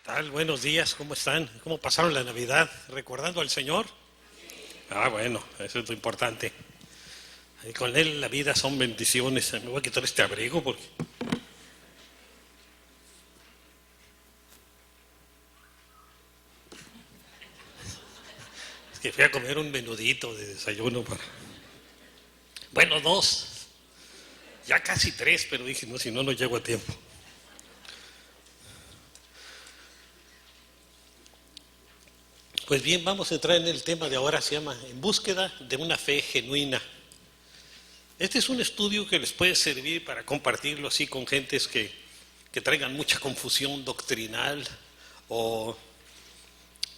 tal? Buenos días, ¿cómo están? ¿Cómo pasaron la Navidad? ¿Recordando al Señor? Ah, bueno, eso es lo importante. Y con Él la vida son bendiciones. Me voy a quitar este abrigo porque es que fui a comer un menudito de desayuno para... Bueno, dos, ya casi tres, pero dije, no, si no, no llego a tiempo. Pues bien, vamos a entrar en el tema de ahora, se llama En búsqueda de una fe genuina. Este es un estudio que les puede servir para compartirlo así con gentes que traigan mucha confusión doctrinal o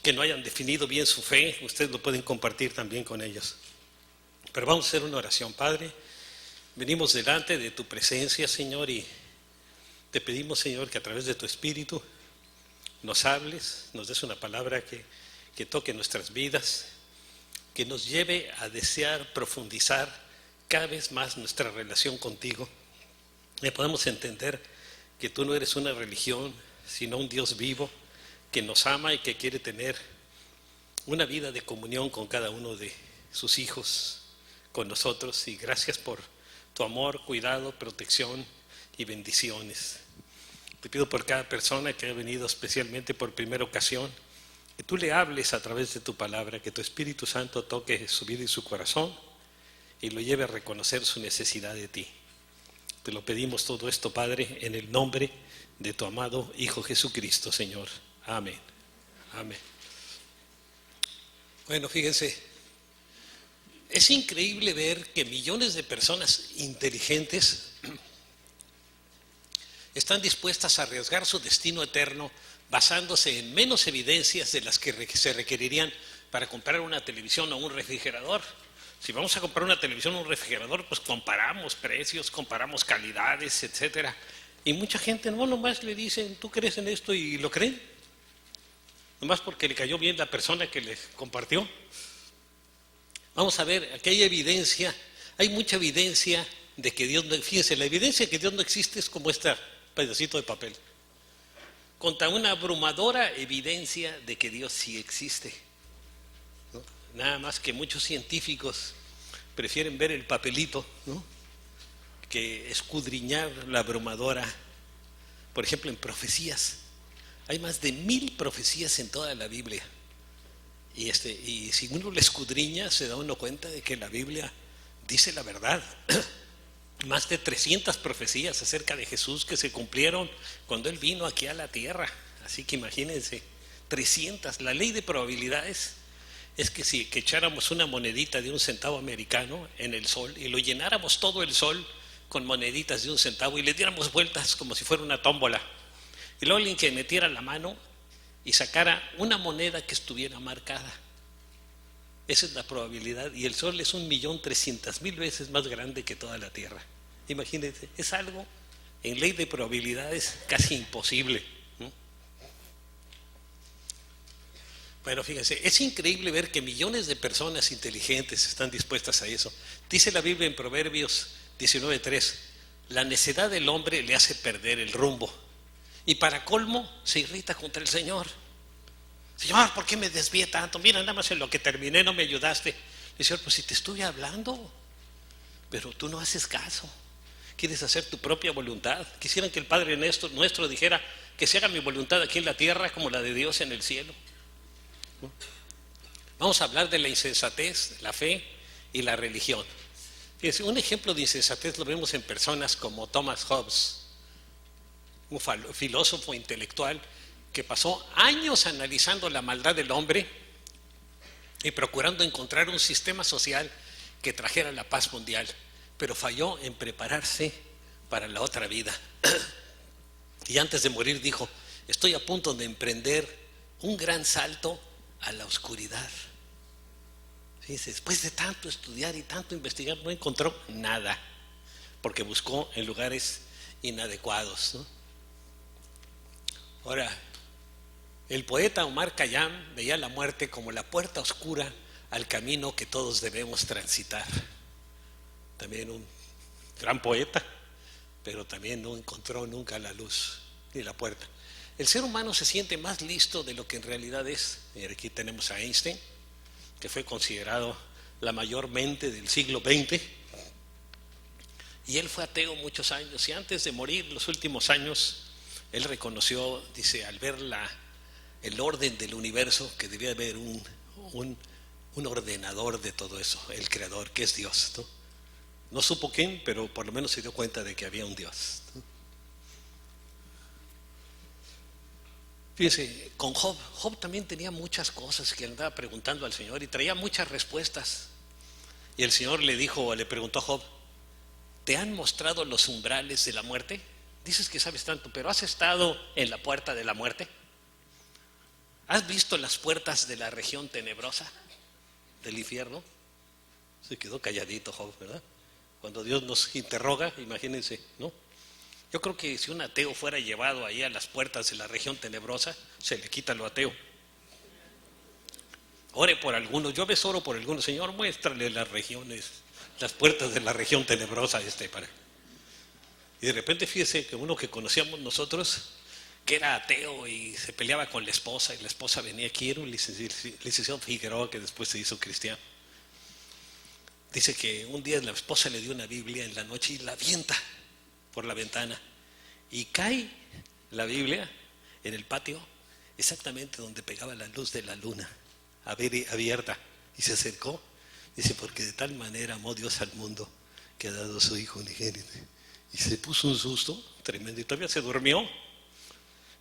que no hayan definido bien su fe. Ustedes lo pueden compartir también con ellos. Pero vamos a hacer una oración. Padre, venimos delante de tu presencia, Señor, y te pedimos, Señor, que a través de tu Espíritu nos hables, nos des una palabra que toque nuestras vidas, que nos lleve a desear profundizar cada vez más nuestra relación contigo. Y podemos entender que tú no eres una religión, sino un Dios vivo que nos ama y que quiere tener una vida de comunión con cada uno de sus hijos, con nosotros. Y gracias por tu amor, cuidado, protección y bendiciones. Te pido por cada persona que ha venido especialmente por primera ocasión, que tú le hables a través de tu palabra, que tu Espíritu Santo toque su vida y su corazón y lo lleve a reconocer su necesidad de ti. Te lo pedimos todo esto, Padre, en el nombre de tu amado Hijo Jesucristo, Señor. Amén. Amén. Bueno, fíjense, es increíble ver que millones de personas inteligentes están dispuestas a arriesgar su destino eterno basándose en menos evidencias de las que se requerirían para comprar una televisión o un refrigerador. Si vamos a comprar una televisión o un refrigerador, pues comparamos precios, comparamos calidades, etcétera. Y mucha gente no nomás le dicen, ¿tú crees en esto? Y lo creen. Nomás porque le cayó bien la persona que le compartió. Vamos a ver, aquí hay evidencia, hay mucha evidencia de que Dios no, fíjense, la evidencia de que Dios no existe es como este pedacito de papel, contra una abrumadora evidencia de que Dios sí existe, ¿no? Nada más que muchos científicos prefieren ver el papelito, ¿no?, que escudriñar la abrumadora. Por ejemplo, en profecías, hay más de 1000 profecías en toda la Biblia. Y si uno le escudriña, se da uno cuenta de que la Biblia dice la verdad. Más de 300 profecías acerca de Jesús que se cumplieron cuando Él vino aquí a la tierra. Así que imagínense, 300. La ley de probabilidades es que si echáramos una monedita de 1 centavo americano en el sol y lo llenáramos todo el sol con moneditas de 1 centavo y le diéramos vueltas como si fuera una tómbola, y luego alguien que metiera la mano y sacara una moneda que estuviera marcada, esa es la probabilidad. Y el sol es 1.300.000 veces más grande que toda la Tierra. Imagínense, es algo en ley de probabilidades casi imposible, ¿no? Bueno, fíjense, es increíble ver que millones de personas inteligentes están dispuestas a eso. Dice la Biblia en Proverbios 19:3, la necedad del hombre le hace perder el rumbo y para colmo se irrita contra el Señor. Señor, ¿por qué me desvié tanto? Mira, nada más en lo que terminé no me ayudaste. Y Señor, pues si te estuve hablando, pero tú no haces caso. Quieres hacer tu propia voluntad. Quisieran que el Padre nuestro dijera que se haga mi voluntad aquí en la tierra como la de Dios en el cielo, ¿no? Vamos a hablar de la insensatez, la fe y la religión. Fíjense, un ejemplo de insensatez lo vemos en personas como Thomas Hobbes, un filósofo intelectual que pasó años analizando la maldad del hombre y procurando encontrar un sistema social que trajera la paz mundial, pero falló en prepararse para la otra vida. Y antes de morir dijo, estoy a punto de emprender un gran salto a la oscuridad. Fíjense, después de tanto estudiar y tanto investigar, no encontró nada, porque buscó en lugares inadecuados, ¿no? Ahora, el poeta Omar Khayyam veía la muerte como la puerta oscura al camino que todos debemos transitar. También un gran poeta, pero también no encontró nunca la luz ni la puerta. El ser humano se siente más listo de lo que en realidad es. Y aquí tenemos a Einstein, que fue considerado la mayor mente del siglo XX, y él fue ateo muchos años, y antes de morir, los últimos años, él reconoció, dice, al ver el orden del universo, que debía haber un ordenador de todo eso, el creador, que es Dios, ¿no? No supo quién, pero por lo menos se dio cuenta de que había un Dios, ¿no? Fíjense, con Job también tenía muchas cosas que andaba preguntando al Señor y traía muchas respuestas. Y el Señor le dijo, le preguntó a Job: ¿te han mostrado los umbrales de la muerte? Dices que sabes tanto, pero ¿has estado en la puerta de la muerte? ¿Has visto las puertas de la región tenebrosa del infierno? Se quedó calladito Job, ¿verdad? Cuando Dios nos interroga, imagínense, ¿no? Yo creo que si un ateo fuera llevado ahí a las puertas de la región tenebrosa, se le quita lo ateo. Ore por algunos, yo a veces oro por algunos, Señor, muéstrale las regiones, las puertas de la región tenebrosa para. Y de repente fíjese que uno que conocíamos nosotros, que era ateo y se peleaba con la esposa, y la esposa venía aquí, era un licenciado Figueroa que después se hizo cristiano. Dice que un día la esposa le dio una Biblia en la noche y la avienta por la ventana, y cae la Biblia en el patio, exactamente donde pegaba la luz de la luna abierta, y se acercó. Dice, porque de tal manera amó Dios al mundo que ha dado a su Hijo unigénito. Y se puso un susto tremendo y todavía se durmió.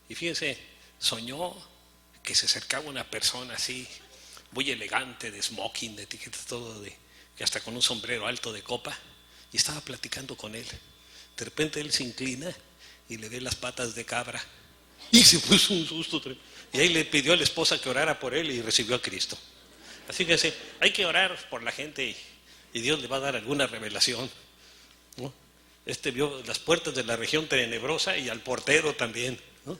Y fíjense, soñó que se acercaba una persona así, muy elegante, de smoking, de etiqueta, todo, que hasta con un sombrero alto de copa, y estaba platicando con él. De repente él se inclina y le ve las patas de cabra y se puso un susto tremendo. Y ahí le pidió a la esposa que orara por él y recibió a Cristo. Así que hay que orar por la gente y Dios le va a dar alguna revelación, ¿no? Vio las puertas de la región tenebrosa y al portero también, ¿no?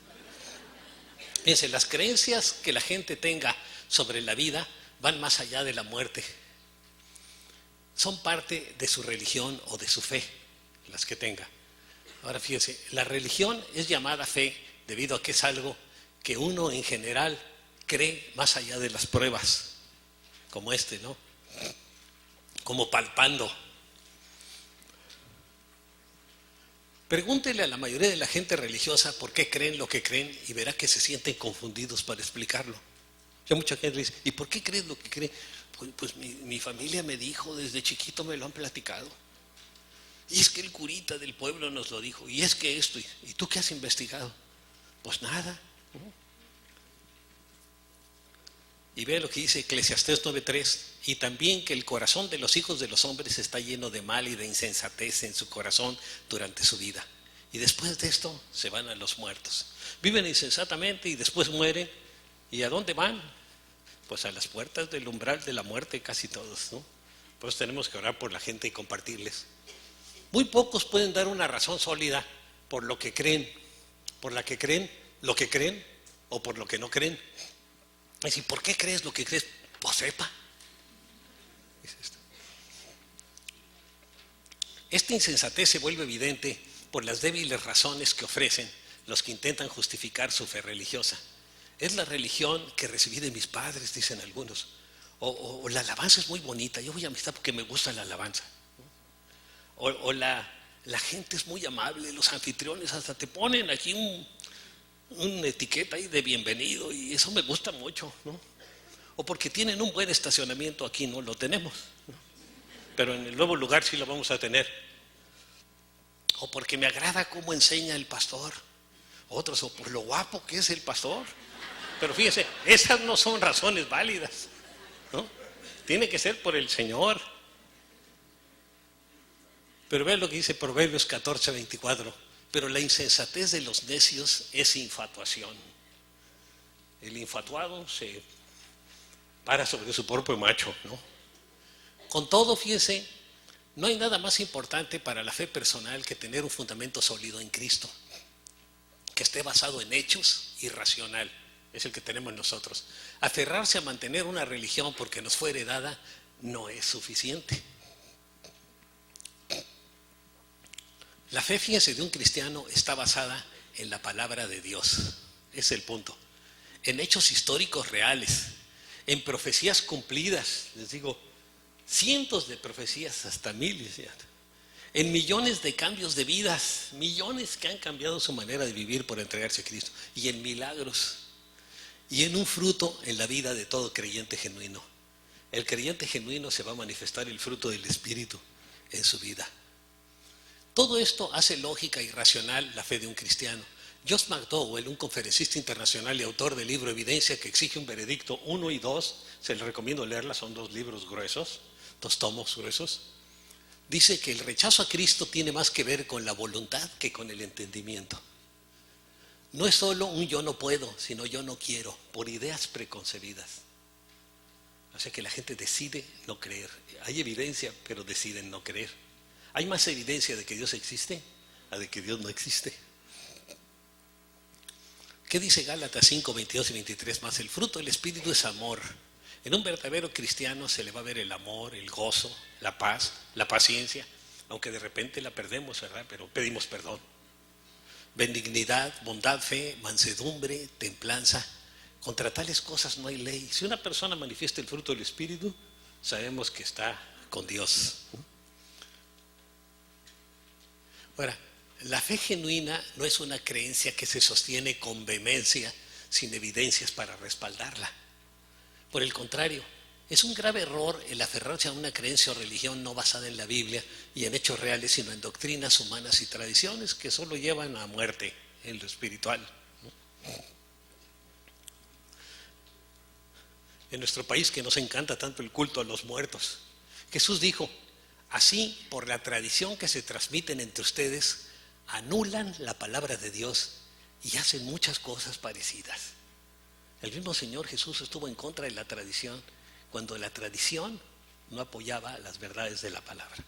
Fíjense, las creencias que la gente tenga sobre la vida van más allá de la muerte. Son parte de su religión o de su fe, las que tenga. Ahora fíjense, la religión es llamada fe debido a que es algo que uno en general cree más allá de las pruebas, como ¿no? Como palpando. Pregúntele a la mayoría de la gente religiosa por qué creen lo que creen y verá que se sienten confundidos para explicarlo. Ya mucha gente le dice, ¿y por qué crees lo que creen? Pues mi familia me dijo, desde chiquito me lo han platicado. Y es que el curita del pueblo nos lo dijo, y es que esto, ¿y tú qué has investigado? Pues nada, ¿no? Y ve lo que dice Eclesiastés 9:3, y también que el corazón de los hijos de los hombres está lleno de mal y de insensatez en su corazón durante su vida. Y después de esto se van a los muertos. Viven insensatamente y después mueren. ¿Y a dónde van? Pues a las puertas del umbral de la muerte, casi todos, ¿no? Por eso tenemos que orar por la gente y compartirles. Muy pocos pueden dar una razón sólida por lo que creen, por la que creen, lo que creen o por lo que no creen. Es decir, ¿por qué crees lo que crees? Pues sepa. Esta insensatez se vuelve evidente por las débiles razones que ofrecen los que intentan justificar su fe religiosa. Es la religión que recibí de mis padres, dicen algunos. O la alabanza es muy bonita, yo voy a amistad porque me gusta la alabanza. O la gente es muy amable, los anfitriones hasta te ponen aquí una etiqueta ahí de bienvenido y eso me gusta mucho, ¿no? O porque tienen un buen estacionamiento, aquí no lo tenemos, ¿no? Pero en el nuevo lugar sí lo vamos a tener. O porque me agrada cómo enseña el pastor. Otros, o por lo guapo que es el pastor. Pero fíjese, esas no son razones válidas, ¿no? Tiene que ser por el Señor. Pero vean lo que dice Proverbios 14:24. Pero la insensatez de los necios es infatuación. El infatuado se para sobre su propio macho, ¿no? Con todo, fíjense, no hay nada más importante para la fe personal que tener un fundamento sólido en Cristo, que esté basado en hechos y racional. Es el que tenemos nosotros. Aferrarse a mantener una religión porque nos fue heredada no es suficiente. La fe, fíjense, de un cristiano está basada en la palabra de Dios. es el punto. En hechos históricos reales, en profecías cumplidas, les digo, cientos de profecías, hasta miles ya. En millones de cambios de vidas, millones que han cambiado su manera de vivir por entregarse a Cristo, y en milagros, y en un fruto en la vida de todo creyente genuino. El creyente genuino se va a manifestar el fruto del Espíritu en su vida. Todo esto hace lógica y racional la fe de un cristiano. Josh McDowell, un conferencista internacional y autor del libro Evidencia que exige un veredicto 1 y 2, se les recomiendo leerla, son 2 libros gruesos, 2 tomos gruesos, dice que el rechazo a Cristo tiene más que ver con la voluntad que con el entendimiento. No es solo un yo no puedo, sino yo no quiero, por ideas preconcebidas. O sea que la gente decide no creer. Hay evidencia, pero deciden no creer. Hay más evidencia de que Dios existe a de que Dios no existe. ¿Qué dice Gálatas 5, 22 y 23 más? El fruto del Espíritu es amor. En un verdadero cristiano se le va a ver el amor, el gozo, la paz, la paciencia, aunque de repente la perdemos, ¿verdad? Pero pedimos perdón. Benignidad, bondad, fe, mansedumbre, templanza. Contra tales cosas no hay ley. Si una persona manifiesta el fruto del Espíritu, sabemos que está con Dios. Ahora, la fe genuina no es una creencia que se sostiene con vehemencia, sin evidencias para respaldarla. Por el contrario, es un grave error el aferrarse a una creencia o religión no basada en la Biblia y en hechos reales, sino en doctrinas humanas y tradiciones que solo llevan a muerte en lo espiritual. En nuestro país, que nos encanta tanto el culto a los muertos, Jesús dijo: así, por la tradición que se transmiten entre ustedes, anulan la palabra de Dios y hacen muchas cosas parecidas. El mismo Señor Jesús estuvo en contra de la tradición cuando la tradición no apoyaba las verdades de la palabra.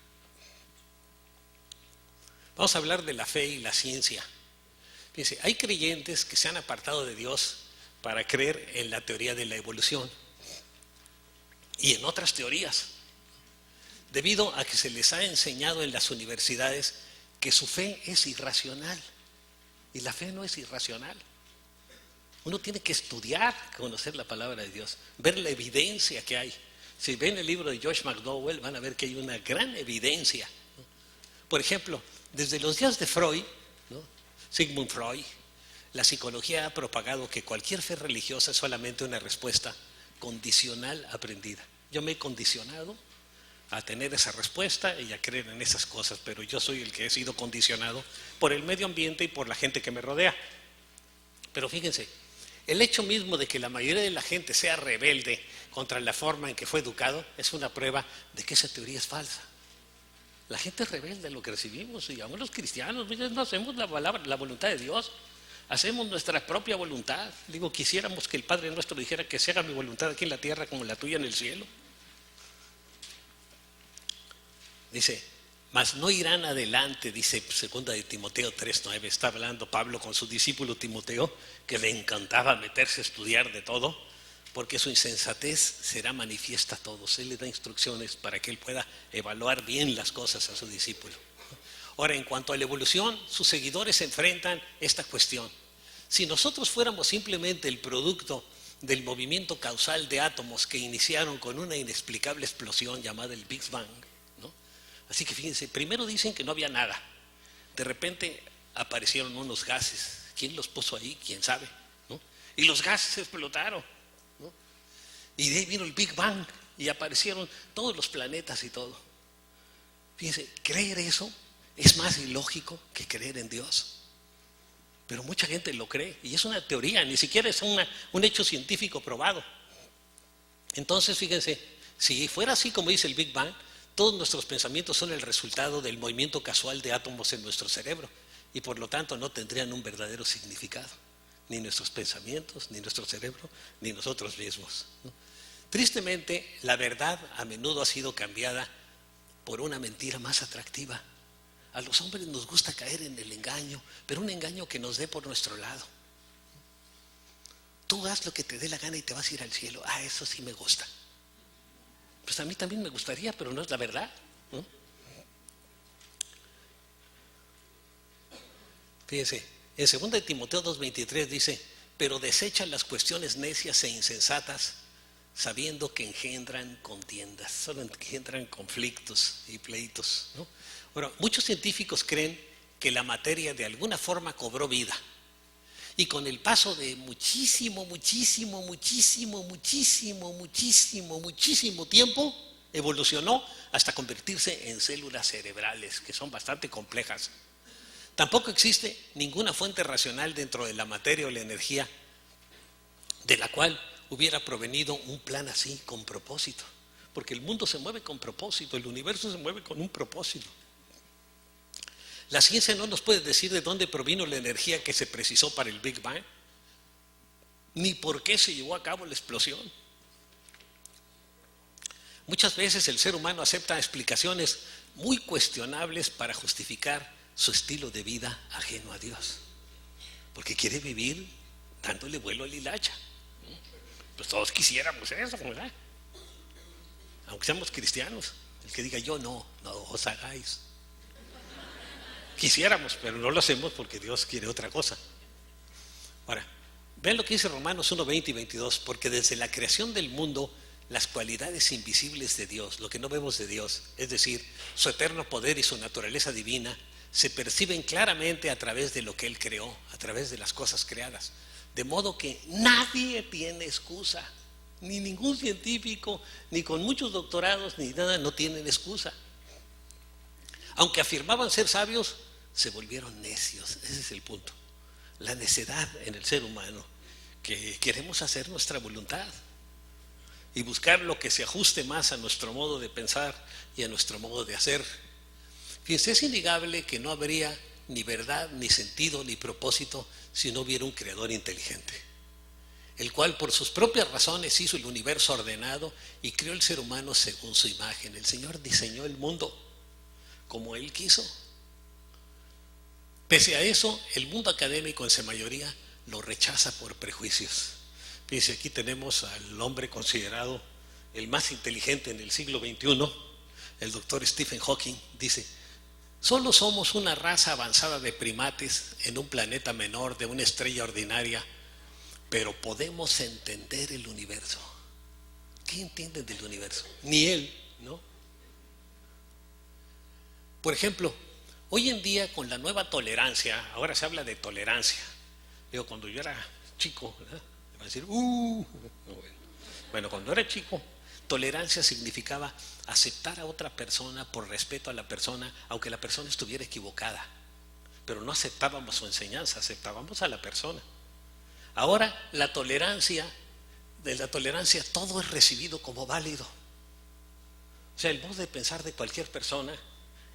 Vamos a hablar de la fe y la ciencia. Fíjense, hay creyentes que se han apartado de Dios para creer en la teoría de la evolución y en otras teorías, debido a que se les ha enseñado en las universidades que su fe es irracional. Y la fe no es irracional. Uno tiene que estudiar, conocer la palabra de Dios, ver la evidencia que hay. Si ven el libro de Josh McDowell, van a ver que hay una gran evidencia, ¿no? Por ejemplo, desde los días de Freud, ¿no? Sigmund Freud, la psicología ha propagado que cualquier fe religiosa es solamente una respuesta condicional aprendida. Yo me he condicionado a tener esa respuesta y a creer en esas cosas, pero yo soy el que he sido condicionado por el medio ambiente y por la gente que me rodea. Pero fíjense, el hecho mismo de que la mayoría de la gente sea rebelde contra la forma en que fue educado es una prueba de que esa teoría es falsa. La gente es rebelde a lo que recibimos, y aún los cristianos no hacemos la voluntad de Dios, hacemos nuestra propia voluntad. Digo, quisiéramos que el Padre nuestro dijera que se haga mi voluntad aquí en la tierra como la tuya en el cielo. Dice, mas no irán adelante, dice 2 de Timoteo 3:9, está hablando Pablo con su discípulo Timoteo, que le encantaba meterse a estudiar de todo, porque su insensatez será manifiesta a todos. Él le da instrucciones para que él pueda evaluar bien las cosas a su discípulo. Ahora, en cuanto a la evolución, sus seguidores enfrentan esta cuestión. Si nosotros fuéramos simplemente el producto del movimiento causal de átomos que iniciaron con una inexplicable explosión llamada el Big Bang, ¿no? Así que fíjense, primero dicen que no había nada, de repente aparecieron unos gases. ¿Quién los puso ahí? ¿Quién sabe? ¿No? Y los gases explotaron, ¿no? Y de ahí vino el Big Bang y aparecieron todos los planetas y todo. Fíjense, creer eso es más ilógico que creer en Dios. Pero mucha gente lo cree y es una teoría, ni siquiera es un hecho científico probado. Entonces, fíjense, si fuera así como dice el Big Bang, todos nuestros pensamientos son el resultado del movimiento casual de átomos en nuestro cerebro y por lo tanto no tendrían un verdadero significado, ni nuestros pensamientos, ni nuestro cerebro, ni nosotros mismos, ¿no? Tristemente, la verdad a menudo ha sido cambiada por una mentira más atractiva. A los hombres nos gusta caer en el engaño, pero un engaño que nos dé por nuestro lado. Tú haz lo que te dé la gana y te vas a ir al cielo. Ah, eso sí me gusta. Pues a mí también me gustaría, pero no es la verdad, ¿no? Fíjense, en 2 de Timoteo 2:23 dice pero desecha las cuestiones necias e insensatas, sabiendo que engendran contiendas, solo engendran conflictos y pleitos, ¿no? Ahora, muchos científicos creen que la materia de alguna forma cobró vida. Y con el paso de muchísimo tiempo, evolucionó hasta convertirse en células cerebrales, que son bastante complejas. Tampoco existe ninguna fuente racional dentro de la materia o la energía de la cual hubiera provenido un plan así, con propósito. Porque el mundo se mueve con propósito, el universo se mueve con un propósito. La ciencia no nos puede decir de dónde provino la energía que se precisó para el Big Bang, ni por qué se llevó a cabo la explosión. Muchas veces el ser humano acepta explicaciones muy cuestionables para justificar su estilo de vida ajeno a Dios, porque quiere vivir dándole vuelo al hilacha. Pues todos quisiéramos eso, ¿verdad? Aunque seamos cristianos, el que diga yo no os hagáis. Quisiéramos, pero no lo hacemos porque Dios quiere otra cosa. Ahora, vean lo que dice Romanos 1, 20 y 22, porque desde la creación del mundo, las cualidades invisibles de Dios, lo que no vemos de Dios, es decir, su eterno poder y su naturaleza divina, se perciben claramente a través de lo que Él creó, a través de las cosas creadas. De modo que nadie tiene excusa, ni ningún científico, ni con muchos doctorados, ni nada, no tienen excusa. Aunque afirmaban ser sabios, se volvieron necios. Ese es el punto. La necedad en el ser humano, que queremos hacer nuestra voluntad y buscar lo que se ajuste más a nuestro modo de pensar y a nuestro modo de hacer. Fíjense, es innegable que no habría ni verdad, ni sentido, ni propósito si no hubiera un creador inteligente, el cual por sus propias razones hizo el universo ordenado y creó el ser humano según su imagen. El Señor diseñó el mundo como Él quiso. Pese a eso, el mundo académico en su mayoría lo rechaza por prejuicios. Fíjense, aquí tenemos al hombre considerado el más inteligente en el siglo XXI, el doctor Stephen Hawking. Dice: solo somos una raza avanzada de primates en un planeta menor de una estrella ordinaria, pero podemos entender el universo. ¿Qué entienden del universo? Ni él, ¿no? Por ejemplo, hoy en día con la nueva tolerancia, ahora se habla de tolerancia. Digo, cuando yo era chico, ¿verdad? Me va a decir, bueno, cuando era chico, tolerancia significaba aceptar a otra persona por respeto a la persona, aunque la persona estuviera equivocada. Pero no aceptábamos su enseñanza, aceptábamos a la persona. Ahora de la tolerancia todo es recibido como válido. O sea, el modo de pensar de cualquier persona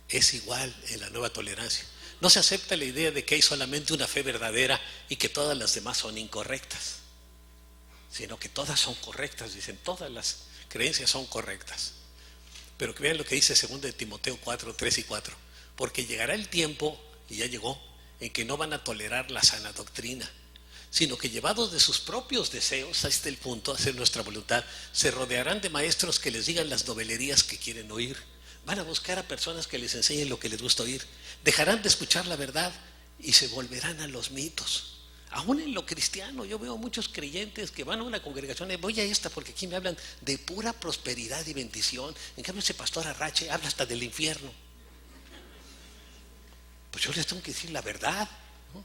es igual en la nueva tolerancia. No se acepta la idea de que hay solamente una fe verdadera y que todas las demás son incorrectas, sino que todas son correctas. Dicen, todas las creencias son correctas. Pero que vean lo que dice 2 de Timoteo 4, 3 y 4. Porque llegará el tiempo, y ya llegó, en que no van a tolerar la sana doctrina, sino que llevados de sus propios deseos, ahí está el punto, hacer nuestra voluntad, se rodearán de maestros que les digan las novelerías que quieren oír. Van a buscar a personas que les enseñen lo que les gusta oír. Dejarán de escuchar la verdad y se volverán a los mitos. Aún en lo cristiano, yo veo muchos creyentes que van a una congregación y voy a esta porque aquí me hablan de pura prosperidad y bendición. En cambio ese pastor Arrache habla hasta del infierno. Pues yo les tengo que decir la verdad, ¿no?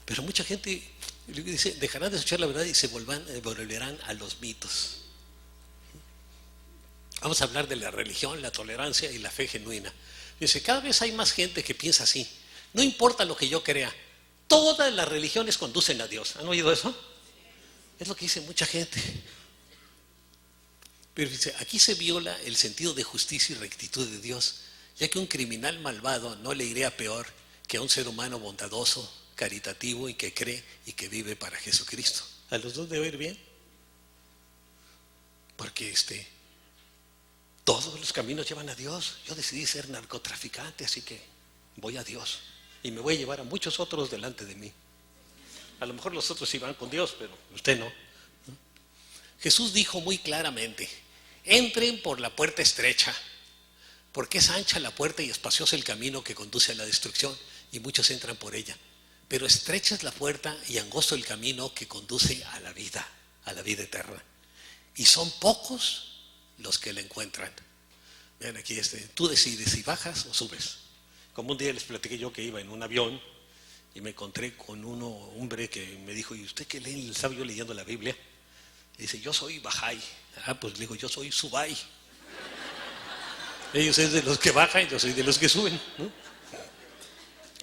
Pero mucha gente dice, dejarán de escuchar la verdad y se volverán a los mitos. Vamos a hablar de la religión, la tolerancia y la fe genuina. Dice, cada vez hay más gente que piensa así. No importa lo que yo crea, todas las religiones conducen a Dios. ¿Han oído eso? Es lo que dice mucha gente. Pero dice, aquí se viola el sentido de justicia y rectitud de Dios, ya que un criminal malvado no le iría peor que a un ser humano bondadoso, caritativo y que cree y que vive para Jesucristo. A los dos debe ir bien. Porque todos los caminos llevan a Dios. Yo decidí ser narcotraficante, así que voy a Dios. Y me voy a llevar a muchos otros delante de mí. A lo mejor los otros sí van con Dios, pero usted no. Jesús dijo muy claramente, entren por la puerta estrecha, porque es ancha la puerta y espacioso el camino que conduce a la destrucción, y muchos entran por ella. pero estrecha es la puerta y angosto el camino que conduce a la vida eterna. Y son pocos los que la encuentran. Vean aquí, tú decides si bajas o subes. Como un día les platiqué yo que iba en un avión y me encontré con un hombre que me dijo: ¿y usted qué lee? Estaba yo leyendo la Biblia. Y dice: yo soy Bajay. Pues le digo: yo soy Subay. Ellos es de los que bajan y yo soy de los que suben, ¿no?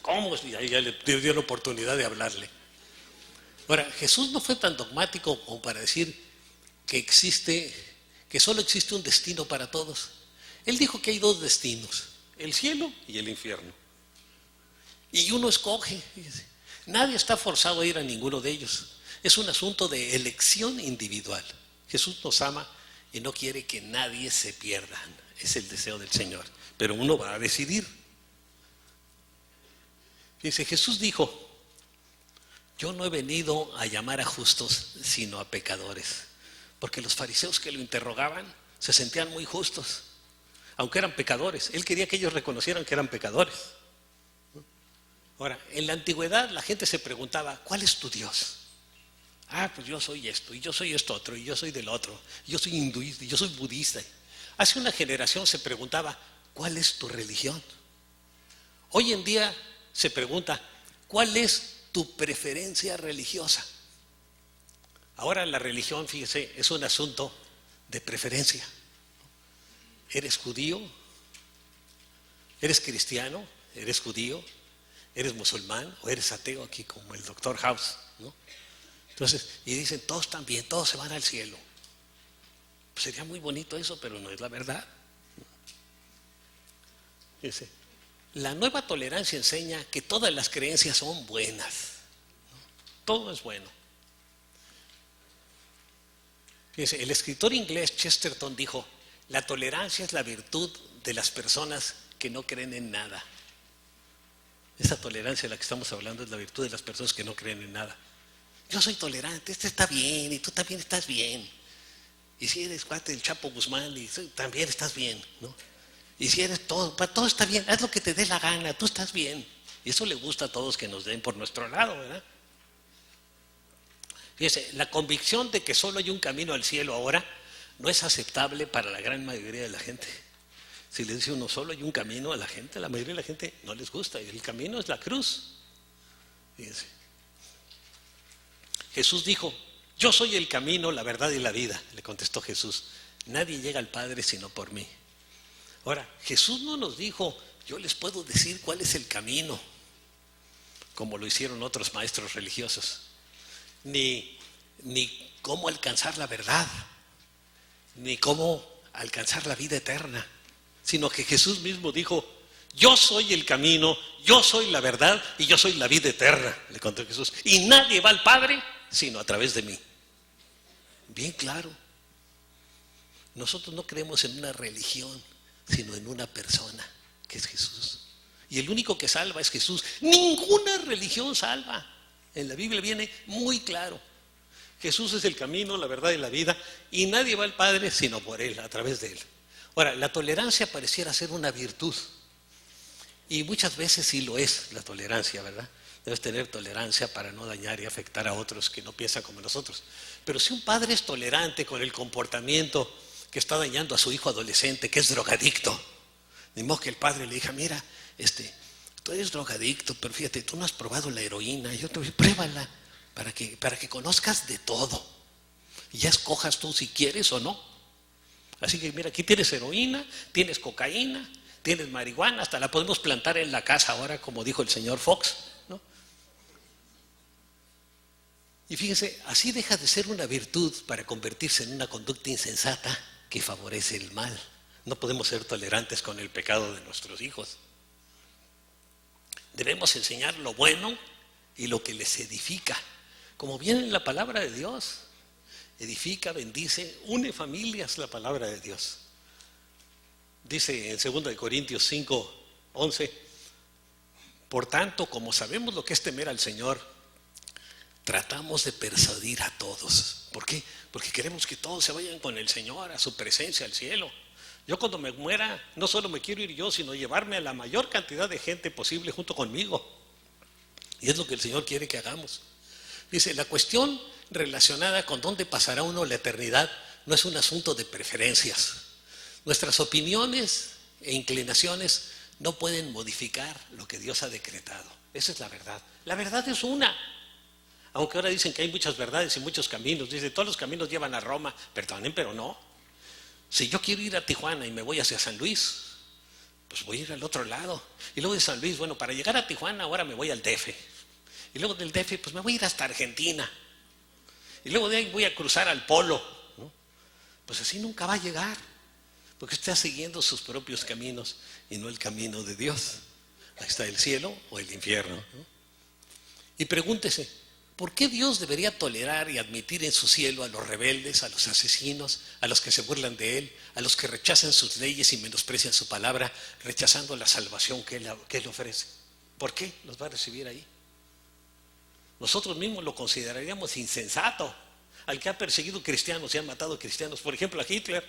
¿Cómo? Y ahí ya le dio la oportunidad de hablarle. Ahora, Jesús no fue tan dogmático como para decir que solo existe un destino para todos. Él dijo que hay dos destinos: el cielo y el infierno. Y uno escoge. Nadie está forzado a ir a ninguno de ellos. Es un asunto de elección individual. Jesús nos ama y no quiere que nadie se pierda. Es el deseo del Señor. Pero uno va a decidir. Fíjense, Jesús dijo: yo no he venido a llamar a justos, sino a pecadores. Porque los fariseos que lo interrogaban se sentían muy justos, aunque eran pecadores. Él quería que ellos reconocieran que eran pecadores. Ahora, en la antigüedad la gente se preguntaba: ¿cuál es tu Dios? Pues yo soy esto, y yo soy esto otro, y yo soy del otro, y yo soy hinduista, y yo soy budista. Hace una generación se preguntaba: ¿cuál es tu religión? Hoy en día se pregunta: ¿cuál es tu preferencia religiosa? Ahora la religión, fíjese, es un asunto de preferencia. ¿Eres judío? ¿Eres cristiano? ¿Eres judío? ¿Eres musulmán? ¿O eres ateo? Aquí como el doctor House, ¿no? Entonces, y dicen: todos están bien, todos se van al cielo. Pues sería muy bonito eso, pero no es la verdad. Fíjense, la nueva tolerancia enseña que todas las creencias son buenas, ¿no? Todo es bueno. Fíjense, el escritor inglés Chesterton dijo: la tolerancia es la virtud de las personas que no creen en nada. Esa tolerancia de la que estamos hablando es la virtud de las personas que no creen en nada. Yo soy tolerante, este está bien y tú también estás bien. Y si eres cuate del Chapo Guzmán, y también estás bien, ¿no? Y si eres todo está bien, haz lo que te dé la gana, tú estás bien. Y eso le gusta a todos que nos den por nuestro lado, ¿verdad? Fíjese, la convicción de que solo hay un camino al cielo ahora no es aceptable para la gran mayoría de la gente. Si le dice uno solo hay un camino a la gente, la mayoría de la gente no les gusta. Y el camino es la cruz. Fíjense. Jesús dijo: yo soy el camino, la verdad y la vida. Le contestó Jesús: nadie llega al Padre sino por mí. Ahora, Jesús no nos dijo: yo les puedo decir cuál es el camino, como lo hicieron otros maestros religiosos, ni cómo alcanzar la verdad, ni cómo alcanzar la vida eterna, sino que Jesús mismo dijo: yo soy el camino, yo soy la verdad y yo soy la vida eterna, le contó Jesús, y nadie va al Padre sino a través de mí. Bien claro. Nosotros no creemos en una religión, sino en una persona, que es Jesús. Y el único que salva es Jesús. Ninguna religión salva. En la Biblia viene muy claro: Jesús es el camino, la verdad y la vida, y nadie va al Padre sino por Él, a través de Él. Ahora, la tolerancia pareciera ser una virtud, y muchas veces sí lo es la tolerancia, ¿verdad? Debes tener tolerancia para no dañar y afectar a otros que no piensan como nosotros. Pero si un padre es tolerante con el comportamiento que está dañando a su hijo adolescente, que es drogadicto, de modo que el padre le diga: mira, tú eres drogadicto, pero fíjate, tú no has probado la heroína, yo te voy, pruébala, para que conozcas de todo, y ya escojas tú si quieres o no. Así que mira, aquí tienes heroína, tienes cocaína, tienes marihuana, hasta la podemos plantar en la casa ahora, como dijo el señor Fox, ¿no? Y fíjense, así deja de ser una virtud para convertirse en una conducta insensata que favorece el mal. No podemos ser tolerantes con el pecado de nuestros hijos. Debemos enseñar lo bueno y lo que les edifica, como viene en la palabra de Dios. Edifica, bendice, une familias, la palabra de Dios. Dice en 2 Corintios 5:11: por tanto, como sabemos lo que es temer al Señor, tratamos de persuadir a todos. ¿Por qué? Porque queremos que todos se vayan con el Señor a su presencia, al cielo. Yo cuando me muera, no solo me quiero ir yo, sino llevarme a la mayor cantidad de gente posible junto conmigo. Y es lo que el Señor quiere que hagamos. Dice, la cuestión relacionada con dónde pasará uno la eternidad no es un asunto de preferencias. Nuestras opiniones e inclinaciones no pueden modificar lo que Dios ha decretado. Esa es la verdad. La verdad es una. Aunque ahora dicen que hay muchas verdades y muchos caminos. Dice, todos los caminos llevan a Roma. Perdonen, pero no. Si yo quiero ir a Tijuana y me voy hacia San Luis, pues voy a ir al otro lado. Y luego de San Luis, bueno, para llegar a Tijuana ahora me voy al DF. Y luego del DF, pues me voy a ir hasta Argentina. Y luego de ahí voy a cruzar al Polo, ¿no? Pues así nunca va a llegar, porque está siguiendo sus propios caminos y no el camino de Dios. Ahí está el cielo o el infierno, ¿no? Y pregúntese, ¿por qué Dios debería tolerar y admitir en su cielo a los rebeldes, a los asesinos, a los que se burlan de Él, a los que rechazan sus leyes y menosprecian su palabra, rechazando la salvación que Él ofrece? ¿Por qué los va a recibir ahí? Nosotros mismos lo consideraríamos insensato al que ha perseguido cristianos y ha matado cristianos. Por ejemplo, a Hitler.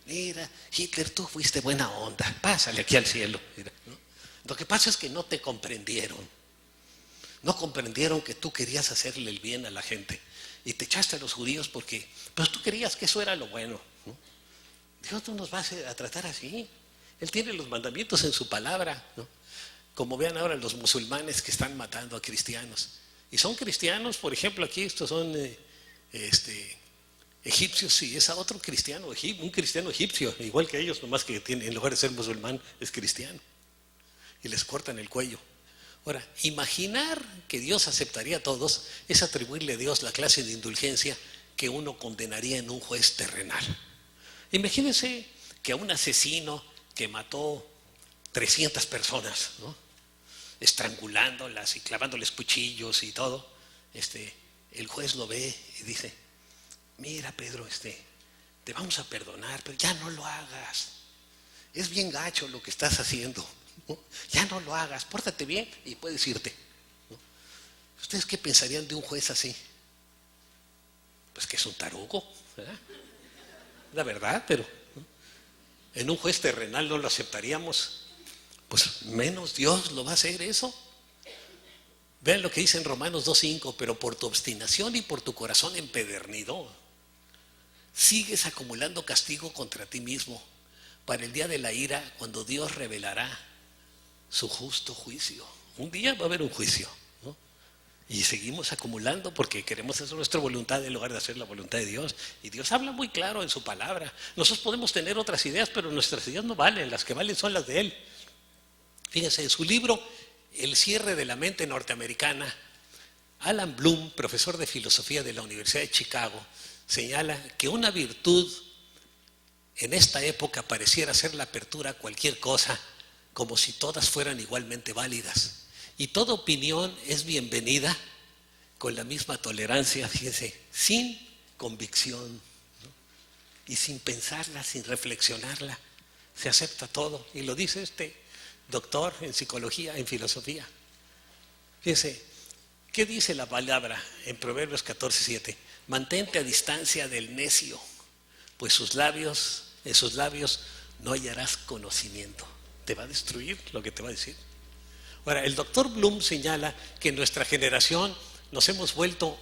Mira, Hitler, tú fuiste buena onda, pásale aquí al cielo. Mira, ¿no? Lo que pasa es que no te comprendieron. No comprendieron que tú querías hacerle el bien a la gente. Y te echaste a los judíos porque pues tú querías que eso era lo bueno, ¿no? Dios no nos va a tratar así. Él tiene los mandamientos en su palabra, ¿no? Como vean ahora los musulmanes que están matando a cristianos. Y son cristianos, por ejemplo, aquí estos son egipcios, y es a otro cristiano, un cristiano egipcio, igual que ellos, nomás que en lugar de ser musulmán es cristiano. Y les cortan el cuello. Ahora, imaginar que Dios aceptaría a todos es atribuirle a Dios la clase de indulgencia que uno condenaría en un juez terrenal. Imagínense que a un asesino que mató 300 personas, ¿no?, estrangulándolas y clavándoles cuchillos y todo, el juez lo ve y dice, mira Pedro, te vamos a perdonar, pero ya no lo hagas. Es bien gacho lo que estás haciendo, ¿no? Ya no lo hagas, pórtate bien y puedes irte, ¿no? ¿Ustedes qué pensarían de un juez así? Pues que es un tarugo, ¿verdad? La verdad, pero ¿no?, en un juez terrenal no lo aceptaríamos. Pues menos Dios lo va a hacer eso. Vean lo que dice en Romanos 2:5, pero por tu obstinación y por tu corazón empedernido, sigues acumulando castigo contra ti mismo para el día de la ira, cuando Dios revelará su justo juicio. Un día va a haber un juicio, ¿no? Y seguimos acumulando porque queremos hacer nuestra voluntad en lugar de hacer la voluntad de Dios. Y Dios habla muy claro en su palabra. Nosotros podemos tener otras ideas, pero nuestras ideas no valen, las que valen son las de Él. Fíjense, en su libro El cierre de la mente norteamericana, Alan Bloom, profesor de filosofía de la Universidad de Chicago, señala que una virtud en esta época pareciera ser la apertura a cualquier cosa, como si todas fueran igualmente válidas. Y toda opinión es bienvenida con la misma tolerancia, fíjense, sin convicción, ¿no?, y sin pensarla, sin reflexionarla. Se acepta todo. Y lo dice doctor en psicología, en filosofía. Fíjense, ¿qué dice la palabra en Proverbios 14:7? Mantente a distancia del necio, pues en sus labios no hallarás conocimiento. Te va a destruir lo que te va a decir. Ahora, el doctor Bloom señala que en nuestra generación nos hemos vuelto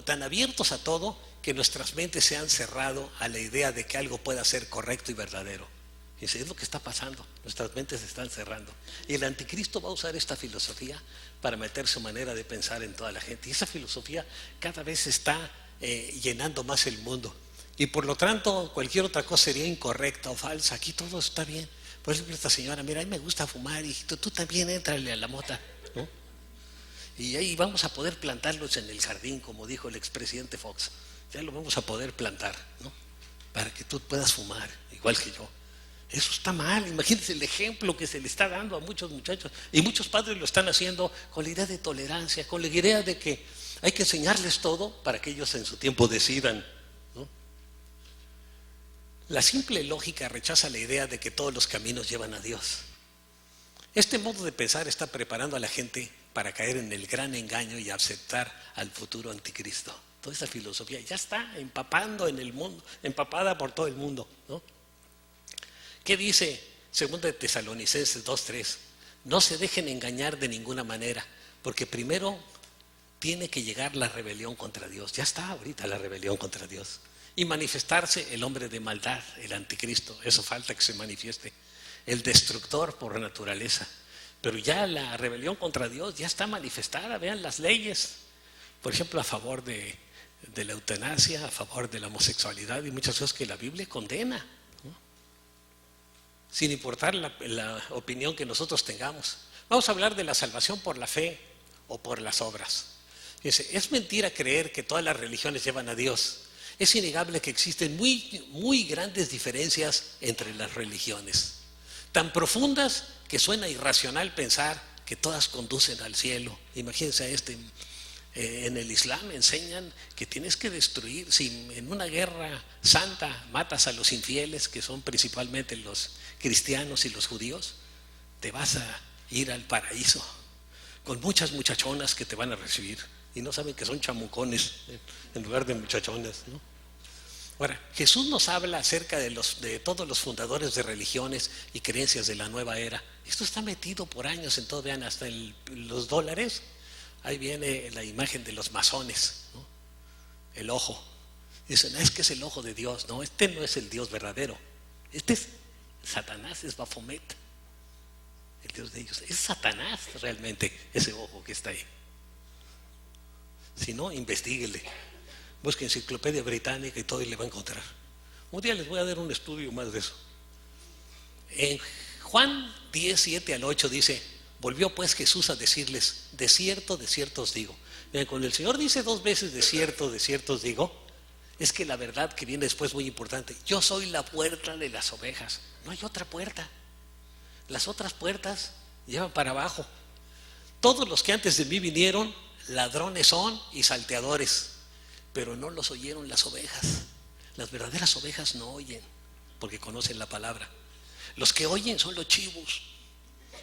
tan abiertos a todo que nuestras mentes se han cerrado a la idea de que algo pueda ser correcto y verdadero. Y es lo que está pasando, nuestras mentes se están cerrando. Y el anticristo va a usar esta filosofía para meter su manera de pensar en toda la gente. Y esa filosofía cada vez está llenando más el mundo. Y por lo tanto, cualquier otra cosa sería incorrecta o falsa. Aquí todo está bien. Por ejemplo, esta señora, mira, a mí me gusta fumar, hijito, tú también éntrale a la mota, ¿no? Y ahí vamos a poder plantarlos en el jardín, como dijo el expresidente Fox. Ya lo vamos a poder plantar, ¿no?, para que tú puedas fumar, igual que yo. Eso está mal. Imagínense el ejemplo que se le está dando a muchos muchachos. Y muchos padres lo están haciendo con la idea de tolerancia, con la idea de que hay que enseñarles todo para que ellos en su tiempo decidan, ¿no? La simple lógica rechaza la idea de que todos los caminos llevan a Dios. Este modo de pensar está preparando a la gente para caer en el gran engaño y aceptar al futuro anticristo. Toda esa filosofía ya está empapando en el mundo, empapada por todo el mundo, ¿no? ¿Qué dice 2 de Tesalonicenses 2:3? No se dejen engañar de ninguna manera, Porque primero tiene que llegar la rebelión contra Dios. Ya está ahorita la rebelión contra Dios. Y manifestarse el hombre de maldad, el anticristo. Eso falta que se manifieste. El destructor por naturaleza. Pero ya la rebelión contra Dios ya está manifestada. Vean las leyes. Por ejemplo, a favor de la eutanasia, a favor de la homosexualidad y muchas cosas que la Biblia condena, ¿no? Sin importar la opinión que nosotros tengamos. Vamos a hablar de la salvación por la fe o por las obras. Fíjense, es mentira creer que todas las religiones llevan a Dios. Es innegable que existen muy grandes diferencias entre las religiones, tan profundas que suena irracional pensar que todas conducen al cielo. Imagínense en el Islam enseñan que tienes que destruir, si en una guerra santa matas a los infieles, que son principalmente los cristianos y los judíos, te vas a ir al paraíso con muchas muchachonas que te van a recibir y no saben que son chamucones en lugar de muchachonas, ¿no? Ahora, Jesús nos habla acerca de todos los fundadores de religiones y creencias de la nueva era. Esto está metido por años en todo, vean, hasta en los dólares. Ahí viene la imagen de los masones, ¿no? El ojo. Dicen, es que es el ojo de Dios. No, este no es el Dios verdadero. Este es Satanás, es Baphomet, el Dios de ellos. Es Satanás realmente ese ojo que está ahí. Si no, investíguele. Busque Enciclopedia Británica y todo y le va a encontrar. Un día les voy a dar un estudio más de eso. En Juan 10, 7 al 8 dice: volvió pues Jesús a decirles, de cierto os digo. Cuando el Señor dice 2 veces de cierto os digo, es que la verdad que viene después es muy importante. Yo soy la puerta de las ovejas. No hay otra puerta. Las otras puertas llevan para abajo. Todos los que antes de mí vinieron, ladrones son y salteadores, pero no los oyeron las ovejas. Las verdaderas ovejas no oyen, porque conocen la palabra. Los que oyen son los chivos.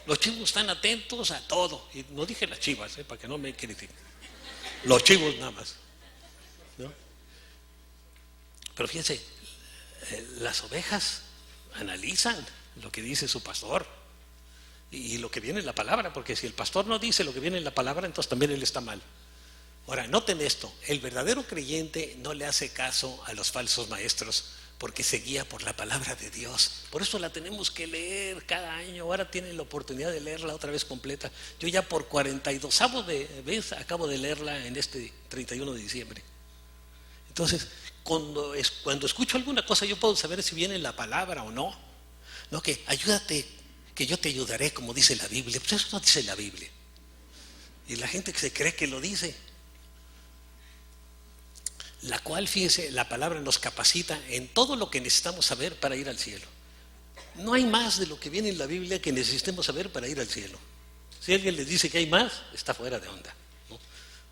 Los chivos están atentos a todo. Y no dije las chivas, para que no me critiquen. Los chivos nada más, ¿no? Pero fíjense, las ovejas analizan lo que dice su pastor y lo que viene en la palabra, porque si el pastor no dice lo que viene en la palabra, entonces también él está mal. Ahora, noten esto: el verdadero creyente no le hace caso a los falsos maestros, porque se guía por la palabra de Dios. Por eso la tenemos que leer cada año. Ahora tienen la oportunidad de leerla otra vez completa. Yo ya por 42ª vez acabo de leerla en este 31 de diciembre. Entonces, cuando escucho alguna cosa, yo puedo saber si viene en la palabra o no. No, que ayúdate, que yo te ayudaré, como dice la Biblia. Pues eso no dice la Biblia. Y la gente que se cree que lo dice. La cual, fíjense, la palabra nos capacita en todo lo que necesitamos saber para ir al cielo. No hay más de lo que viene en la Biblia que necesitemos saber para ir al cielo. Si alguien les dice que hay más, está fuera de onda, ¿no?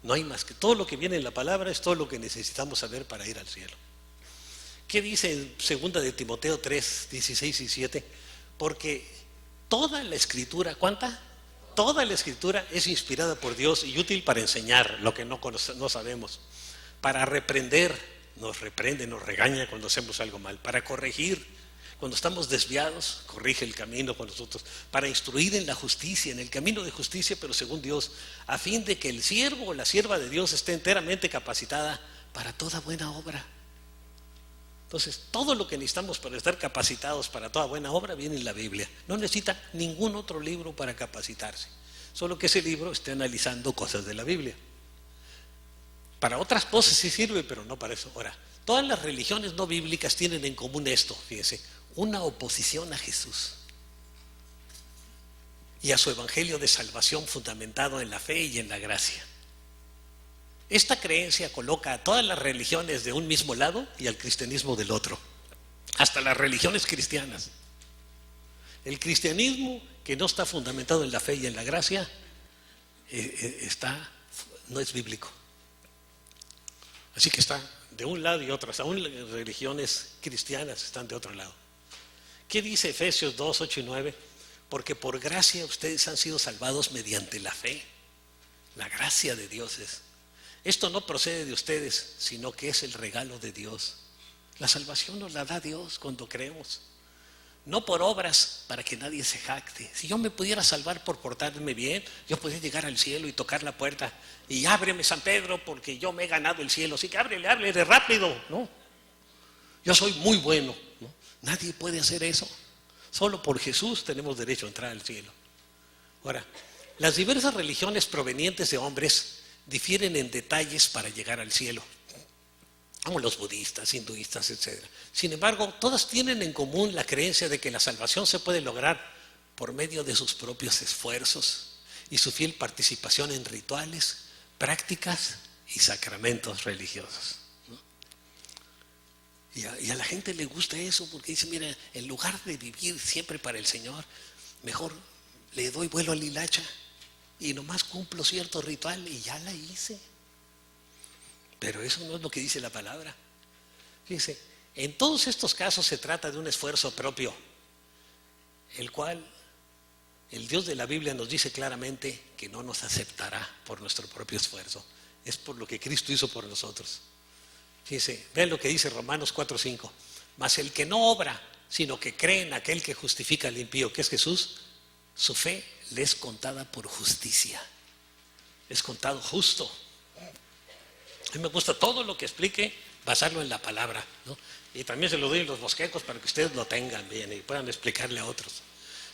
No hay más, que todo lo que viene en la palabra es todo lo que necesitamos saber para ir al cielo. ¿Qué dice en 2 de Timoteo 3, 16 y 17? Porque toda la escritura, ¿cuánta? Toda la escritura es inspirada por Dios y útil para enseñar lo que no sabemos. Para reprender, nos reprende, nos regaña cuando hacemos algo mal. Para corregir, cuando estamos desviados, corrige el camino con nosotros. Para instruir en la justicia, en el camino de justicia, pero según Dios, a fin de que el siervo o la sierva de Dios esté enteramente capacitada para toda buena obra. Entonces, todo lo que necesitamos para estar capacitados para toda buena obra viene en la Biblia. No necesita ningún otro libro para capacitarse. Solo que ese libro esté analizando cosas de la Biblia. Para otras cosas sí sirve, pero no para eso. Ahora, todas las religiones no bíblicas tienen en común esto, fíjense: una oposición a Jesús y a su evangelio de salvación fundamentado en la fe y en la gracia. Esta creencia coloca a todas las religiones de un mismo lado y al cristianismo del otro, hasta las religiones cristianas. El cristianismo que no está fundamentado en la fe y en la gracia no es bíblico. Así que está de un lado y otro, aún las religiones cristianas están de otro lado. ¿Qué dice Efesios 2, 8 y 9? Porque por gracia ustedes han sido salvados mediante la fe. La gracia de Dios es. Esto no procede de ustedes, sino que es el regalo de Dios. La salvación nos la da Dios cuando creemos. no por obras para que nadie se jacte. Si yo me pudiera salvar por portarme bien, yo podría llegar al cielo y tocar la puerta y ábreme San Pedro porque yo me he ganado el cielo. Así que ábrele rápido, ¿no? Yo soy muy bueno, ¿no? Nadie puede hacer eso. Solo por Jesús tenemos derecho a entrar al cielo. Ahora, las diversas religiones provenientes de hombres difieren en detalles para llegar al cielo, como los budistas, hinduistas, etc. Sin embargo, todas tienen en común la creencia de que la salvación se puede lograr por medio de sus propios esfuerzos y su fiel participación en rituales, prácticas y sacramentos religiosos. Y a la gente le gusta eso porque dice, mira, en lugar de vivir siempre para el Señor, mejor le doy vuelo a la hilacha y nomás cumplo cierto ritual y ya la hice. Pero eso no es lo que dice la palabra. Fíjense, en todos estos casos se trata de un esfuerzo propio, el cual el Dios de la Biblia nos dice claramente que no nos aceptará por nuestro propio esfuerzo. Es por lo que Cristo hizo por nosotros. Fíjense, vean lo que dice Romanos 4:5. Mas el que no obra, sino que cree en aquel que justifica al impío, que es Jesús, su fe le es contada por justicia. Es contado justo. A mí me gusta todo lo que explique, basarlo en la palabra, ¿no? Y también se lo doy en los bosquejos para que ustedes lo tengan bien y puedan explicarle a otros.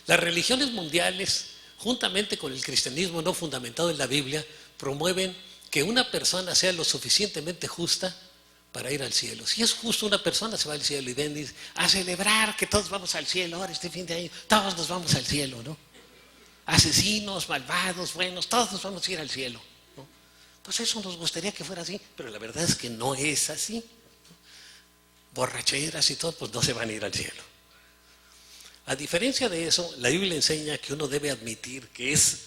Las religiones mundiales, juntamente con el cristianismo no fundamentado en la Biblia, promueven que una persona sea lo suficientemente justa para ir al cielo. Si es justo, una persona se va al cielo y ven y dice, a celebrar que todos vamos al cielo, ahora este fin de año, todos nos vamos al cielo, ¿no? Asesinos, malvados, buenos, todos nos vamos a ir al cielo. Pues eso nos gustaría que fuera así, pero la verdad es que no es así. Borracheras y todo, pues no se van a ir al cielo. A diferencia de eso, la Biblia enseña que uno debe admitir que es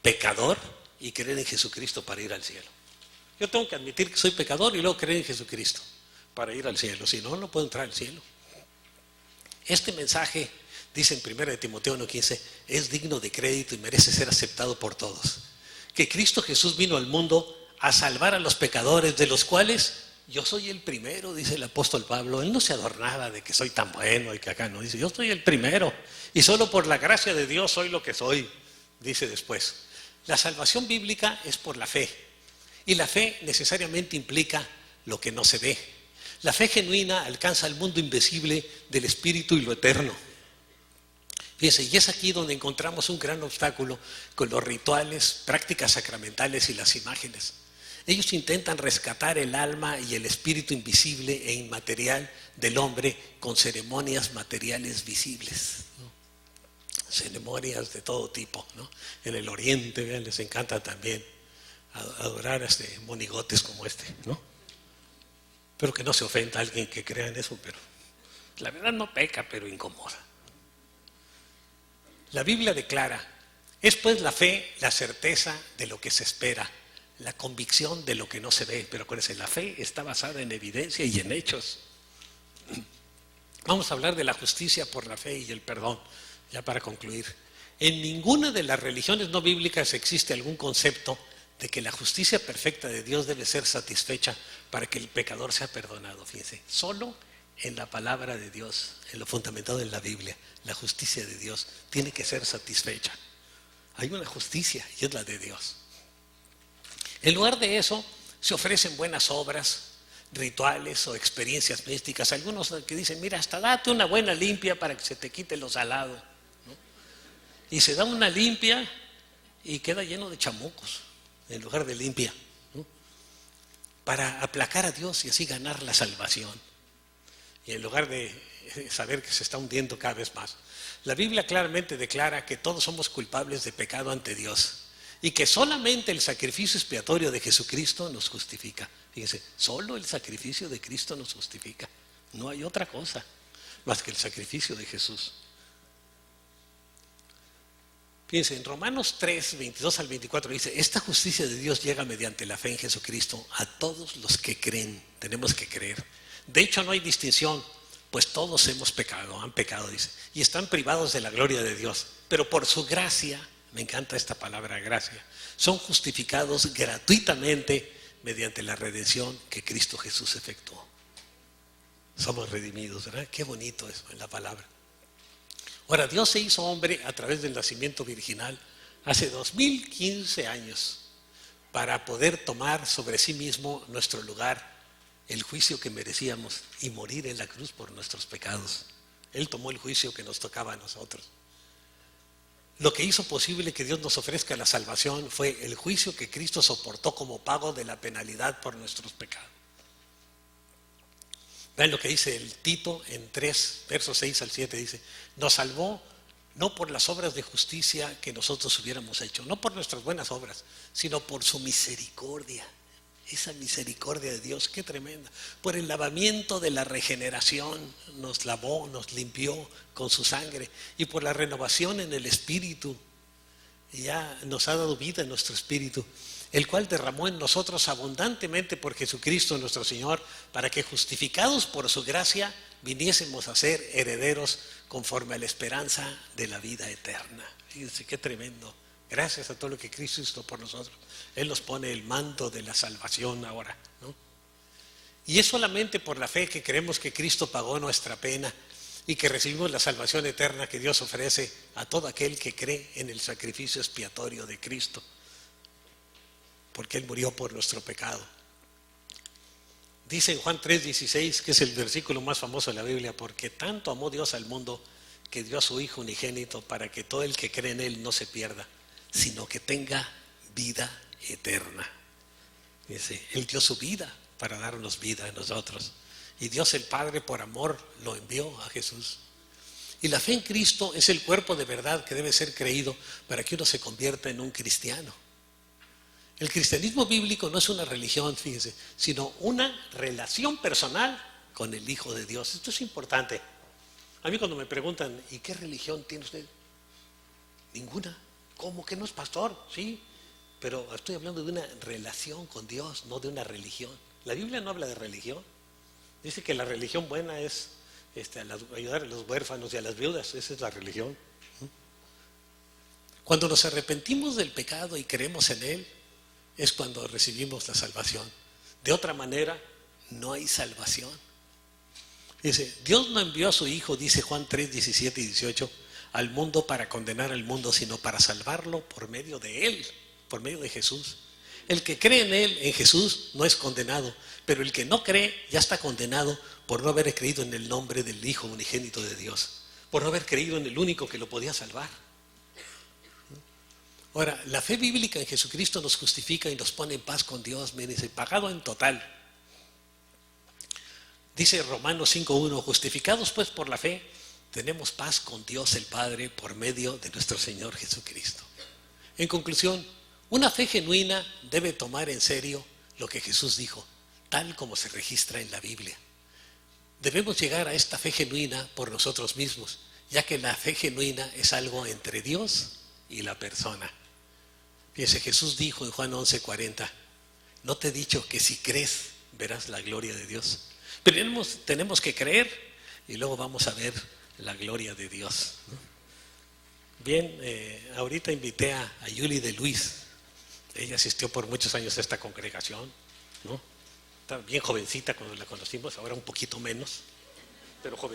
pecador y creer en Jesucristo para ir al cielo. Yo tengo que admitir que soy pecador y luego creer en Jesucristo para ir al cielo, si no, no puedo entrar al cielo. Este mensaje, dice en 1 Timoteo 1:15, es digno de crédito y merece ser aceptado por todos. Que Cristo Jesús vino al mundo a salvar a los pecadores, de los cuales yo soy el primero, dice el apóstol Pablo. Él no se adornaba de que soy tan bueno y que acá no, dice, yo soy el primero y solo por la gracia de Dios soy lo que soy, dice después. La salvación bíblica es por la fe y la fe necesariamente implica lo que no se ve. La fe genuina alcanza el mundo invisible del espíritu y lo eterno. Fíjense, y es aquí donde encontramos un gran obstáculo con los rituales, prácticas sacramentales y las imágenes. Ellos intentan rescatar el alma y el espíritu invisible e inmaterial del hombre con ceremonias materiales visibles, ¿no? Ceremonias de todo tipo, ¿no? En el oriente, vean, les encanta también adorar a monigotes como este, ¿no? Pero que no se ofenda a alguien que crea en eso, pero la verdad no peca, pero incomoda. La Biblia declara, es pues la fe la certeza de lo que se espera, la convicción de lo que no se ve. Pero acuérdense, la fe está basada en evidencia y en hechos. Vamos a hablar de la justicia por la fe y el perdón, ya para concluir. En ninguna de las religiones no bíblicas existe algún concepto de que la justicia perfecta de Dios debe ser satisfecha para que el pecador sea perdonado. Fíjense, solo en la palabra de Dios, en lo fundamentado en la Biblia, la justicia de Dios tiene que ser satisfecha. Hay una justicia y es la de Dios. En lugar de eso, se ofrecen buenas obras, rituales o experiencias místicas. Algunos que dicen, mira, hasta date una buena limpia para que se te quite lo salado, ¿no? Y se da una limpia y queda lleno de chamucos en lugar de limpia, ¿no? Para aplacar a Dios y así ganar la salvación. Y en lugar de saber que se está hundiendo cada vez más. La Biblia claramente declara que todos somos culpables de pecado ante Dios y que solamente el sacrificio expiatorio de Jesucristo nos justifica. Fíjense, solo el sacrificio de Cristo nos justifica. No hay otra cosa más que el sacrificio de Jesús. Fíjense, en Romanos 3, 22 al 24 dice, esta justicia de Dios llega mediante la fe en Jesucristo a todos los que creen. Tenemos que creer. De hecho, no hay distinción, pues todos hemos pecado, han pecado, dice, y están privados de la gloria de Dios. Pero por su gracia, me encanta esta palabra gracia, son justificados gratuitamente mediante la redención que Cristo Jesús efectuó. Somos redimidos, ¿verdad? Qué bonito eso en la palabra. Ahora, Dios se hizo hombre a través del nacimiento virginal hace 2015 años para poder tomar sobre sí mismo nuestro lugar, el juicio que merecíamos y morir en la cruz por nuestros pecados. Él tomó el juicio que nos tocaba a nosotros. Lo que hizo posible que Dios nos ofrezca la salvación fue el juicio que Cristo soportó como pago de la penalidad por nuestros pecados. Vean lo que dice el Tito en 3, versos 6 al 7, dice: nos salvó no por las obras de justicia que nosotros hubiéramos hecho, no por nuestras buenas obras, sino por su misericordia. Esa misericordia de Dios, qué tremenda. Por el lavamiento de la regeneración nos lavó, nos limpió con su sangre, y por la renovación en el Espíritu, ya nos ha dado vida en nuestro espíritu, el cual derramó en nosotros abundantemente por Jesucristo nuestro Señor, para que justificados por su gracia viniésemos a ser herederos conforme a la esperanza de la vida eterna. Fíjense qué tremendo. Gracias a todo lo que Cristo hizo por nosotros. Él nos pone el manto de la salvación ahora, ¿no? Y es solamente por la fe que creemos que Cristo pagó nuestra pena y que recibimos la salvación eterna que Dios ofrece a todo aquel que cree en el sacrificio expiatorio de Cristo, porque Él murió por nuestro pecado. Dice en Juan 3:16, que es el versículo más famoso de la Biblia: porque tanto amó Dios al mundo que dio a su Hijo unigénito, para que todo el que cree en Él no se pierda, sino que tenga vida eterna. Dice, Él dio su vida para darnos vida a nosotros. Y Dios el Padre, por amor, lo envió a Jesús. Y la fe en Cristo es el cuerpo de verdad que debe ser creído para que uno se convierta en un cristiano. El cristianismo bíblico no es una religión, fíjense, sino una relación personal con el Hijo de Dios. Esto es importante. A mí cuando me preguntan, ¿y qué religión tiene usted? Ninguna. ¿Cómo que no es pastor? Sí, pero estoy hablando de una relación con Dios, no de una religión. La Biblia no habla de religión. Dice que la religión buena es ayudar a los huérfanos y a las viudas. Esa es la religión. Cuando nos arrepentimos del pecado y creemos en Él, es cuando recibimos la salvación. De otra manera, no hay salvación. Dice, Dios no envió a su Hijo, dice Juan 3, 17 y 18, al mundo para condenar al mundo, sino para salvarlo por medio de Él, por medio de Jesús. El que cree en Él, en Jesús, no es condenado, pero el que no cree ya está condenado por no haber creído en el nombre del Hijo unigénito de Dios, por no haber creído en el único que lo podía salvar. Ahora, la fe bíblica en Jesucristo nos justifica y nos pone en paz con Dios, me dice, pagado en total. Dice Romanos 5:1, justificados pues por la fe, tenemos paz con Dios el Padre por medio de nuestro Señor Jesucristo. En conclusión, una fe genuina debe tomar en serio lo que Jesús dijo, tal como se registra en la Biblia. Debemos llegar a esta fe genuina por nosotros mismos, ya que la fe genuina es algo entre Dios y la persona. Fíjese, Jesús dijo en Juan 11:40, no te he dicho que si crees verás la gloria de Dios. Pero tenemos que creer y luego vamos a ver la gloria de Dios. Bien, ahorita invité a Yuli de Luis. Ella asistió por muchos años a esta congregación, ¿no? Estaba bien jovencita cuando la conocimos, ahora un poquito menos, pero jovencita.